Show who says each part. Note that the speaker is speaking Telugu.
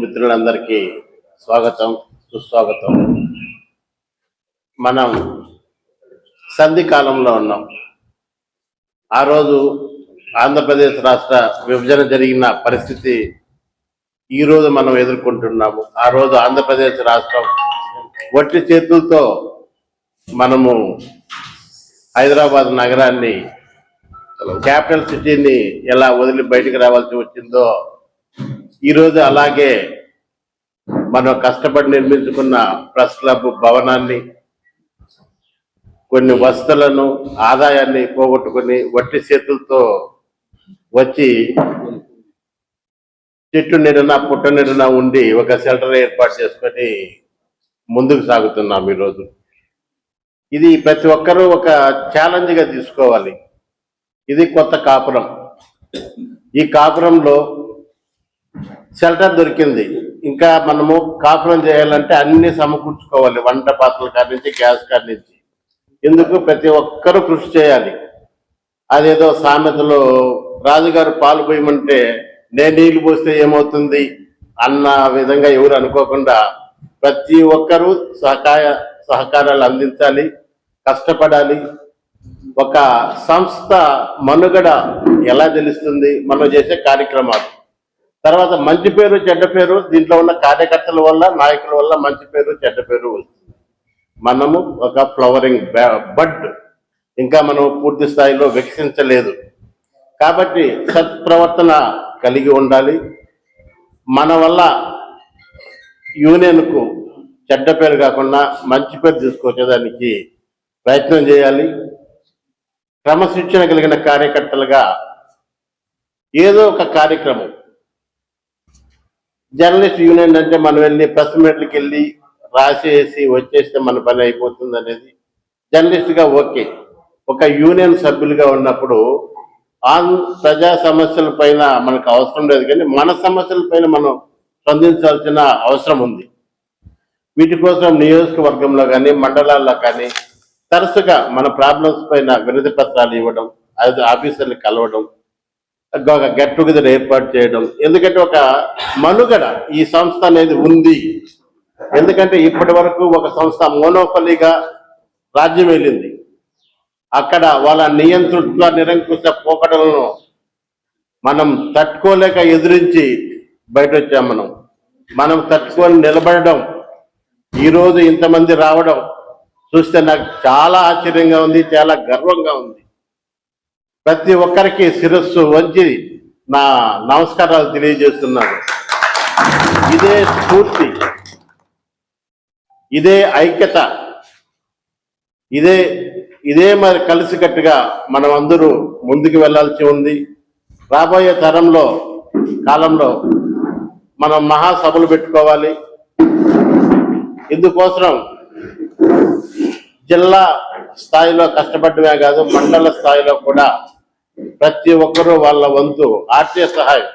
Speaker 1: మిత్రులందరికీ స్వాగతం సుస్వాగతం. మనం సంధి కాలంలో ఉన్నాం. ఆ రోజు ఆంధ్రప్రదేశ్ రాష్ట్ర విభజన జరిగిన పరిస్థితి ఈరోజు మనం ఎదుర్కొంటున్నాము. ఆ రోజు ఆంధ్రప్రదేశ్ రాష్ట్రం వట్టి చేతులతో మనము హైదరాబాద్ నగరాన్ని, క్యాపిటల్ సిటీని ఎలా వదిలి బయటికి రావాల్సి వచ్చిందో ఈరోజు అలాగే మనం కష్టపడి నిర్మించుకున్న ప్రెస్ క్లబ్ భవనాన్ని, కొన్ని వసతులను, ఆదాయాన్ని పోగొట్టుకుని వట్టి చేతులతో వచ్చి చెట్టు నీడన పుట్ట నీడన ఉండి ఒక షెల్టర్ ఏర్పాటు చేసుకొని ముందుకు సాగుతున్నాం. ఈరోజు ఇది ప్రతి ఒక్కరూ ఒక ఛాలెంజ్గా తీసుకోవాలి. ఇది కొత్త కాపురం. ఈ కాపురంలో షెల్టర్ దొరికింది, ఇంకా మనము కాపురం చేయాలంటే అన్ని సమకూర్చుకోవాలి. వంట పాత్రల కాడి నుంచి, గ్యాస్ కాడి నుంచి. ఎందుకు ప్రతి ఒక్కరూ కృషి చేయాలి. అదేదో సామెతలో రాజుగారు పాలు పోయమంటే నేను నీళ్లు పోస్తే ఏమవుతుంది అన్న విధంగా ఎవరు అనుకోకుండా ప్రతి ఒక్కరూ సహకారాలు అందించాలి, కష్టపడాలి. ఒక సంస్థ మనుగడ ఎలా తెలుస్తుంది? మనం చేసే కార్యక్రమాలు. తర్వాత మంచి పేరు చెడ్డ పేరు దీంట్లో ఉన్న కార్యకర్తల వల్ల, నాయకుల వల్ల మంచి పేరు చెడ్డ పేరు వస్తుంది. మనము ఒక ఫ్లవరింగ్ బడ్, ఇంకా మనం పూర్తి స్థాయిలో వికసించలేదు. కాబట్టి సత్ప్రవర్తన కలిగి ఉండాలి. మన వల్ల యూనియన్కు చెడ్డ పేరు కాకుండా మంచి పేరు తీసుకొచ్చేదానికి ప్రయత్నం చేయాలి. క్రమశిక్షణ కలిగిన కార్యకర్తలుగా ఏదో ఒక కార్యక్రమం, జర్నలిస్ట్ యూనియన్ అంటే మనం వెళ్ళి ప్రెస్ మీట్లకు వెళ్ళి రాసేసి వచ్చేస్తే మన పని అయిపోతుంది అనేది జర్నలిస్ట్గా ఓకే. ఒక యూనియన్ సభ్యులుగా ఉన్నప్పుడు ప్రజా సమస్యల పైన మనకు అవసరం లేదు, కానీ మన సమస్యల పైన మనం స్పందించాల్సిన అవసరం ఉంది. వీటి కోసం నియోజకవర్గంలో కానీ, మండలాల్లో కానీ తరచుగా మన ప్రాబ్లమ్స్ పైన వినతి పత్రాలు ఇవ్వడం, అది ఆఫీసర్లు కలవడం, ఒక గెట్ టుగెదర్ ఏర్పాటు చేయడం. ఎందుకంటే ఒక మనుగడ ఈ సంస్థ అనేది ఉంది. ఎందుకంటే ఇప్పటి వరకు ఒక సంస్థ మోనోపలిగా రాజ్యం వెళ్ళింది. అక్కడ వాళ్ళ నియంతృత్వ నిరంకుశ పోకడలను మనం తట్టుకోలేక ఎదిరించి బయట వచ్చాం. మనం తట్టుకొని నిలబడడం, ఈరోజు ఇంతమంది రావడం చూస్తే నాకు చాలా ఆశ్చర్యంగా ఉంది, చాలా గర్వంగా ఉంది. ప్రతి ఒక్కరికి శిరస్సు వంచి నా నమస్కారాలు తెలియజేస్తున్నాను. ఇదే స్ఫూర్తి, ఇదే ఐక్యత, ఇదే మరి కలిసికట్టుగా మనం అందరూ ముందుకు వెళ్ళాల్సి ఉంది. రాబోయే కాలంలో మనం మహాసభలు పెట్టుకోవాలి. ఇందుకోసం జిల్లా స్థాయిలో కష్టపడమే కాదు, మండల స్థాయిలో కూడా ప్రతి ఒక్కరూ వాళ్ళ వంతు ఆర్థిక సహాయం